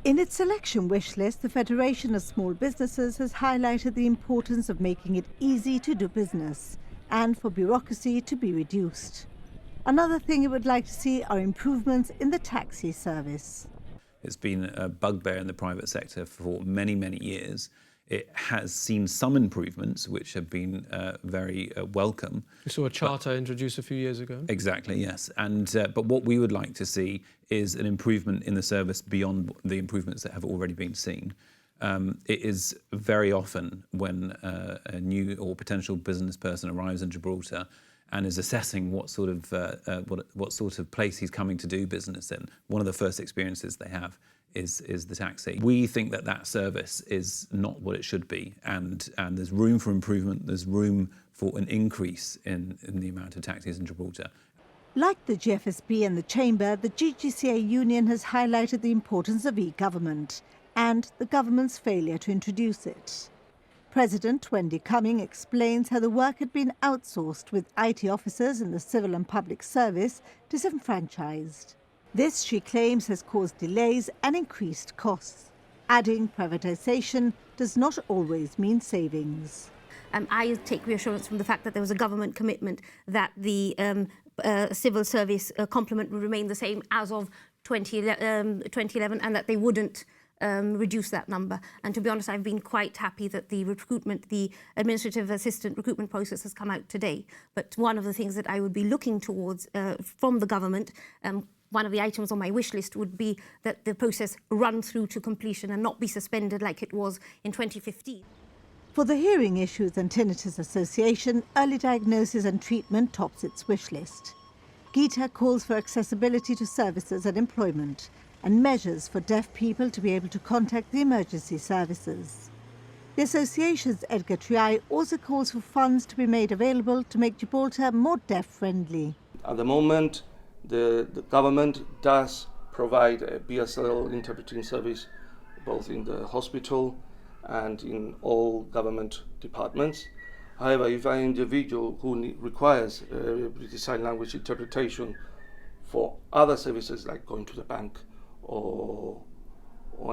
In its election wish list, the Federation of Small Businesses has highlighted the importance of making it easy to do business and for bureaucracy to be reduced. Another thing it would like to see are improvements in the taxi service. It's been a bugbear in the private sector for many, many years. It has seen some improvements, which have been very welcome. We saw a charter introduced a few years ago. Exactly, yes. But what we would like to see is an improvement in the service beyond the improvements that have already been seen. It is very often when a new or potential business person arrives in Gibraltar and is assessing what sort of place he's coming to do business in, one of the first experiences they have is the taxi. We think that service is not what it should be, and there's room for improvement. There's room for an increase in the amount of taxis in Gibraltar. Like the GFSB and the Chamber, the GGCA union has highlighted the importance of e-government and the government's failure to introduce it. President Wendy Cumming explains how the work had been outsourced, with IT officers in the civil and public service disenfranchised. This, she claims, has caused delays and increased costs, adding privatisation does not always mean savings. I take reassurance from the fact that there was a government commitment that the civil service complement would remain the same as of 2011 and that they wouldn't reduce that number. And to be honest, I've been quite happy that the administrative assistant recruitment process has come out today. But one of the things that I would be looking towards from the government, one of the items on my wish list would be that the process run through to completion and not be suspended like it was in 2015. For the Hearing Issues and Tinnitus Association, early diagnosis and treatment tops its wish list. GHITA calls for accessibility to services and employment, and measures for deaf people to be able to contact the emergency services. The association's Edgar Triay also calls for funds to be made available to make Gibraltar more deaf-friendly. At the moment, the government does provide a BSL interpreting service both in the hospital and in all government departments. However, if an individual who requires British Sign Language interpretation for other services like going to the bank or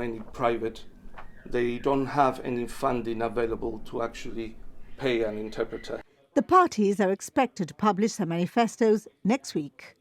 any private, they don't have any funding available to actually pay an interpreter. The parties are expected to publish their manifestos next week.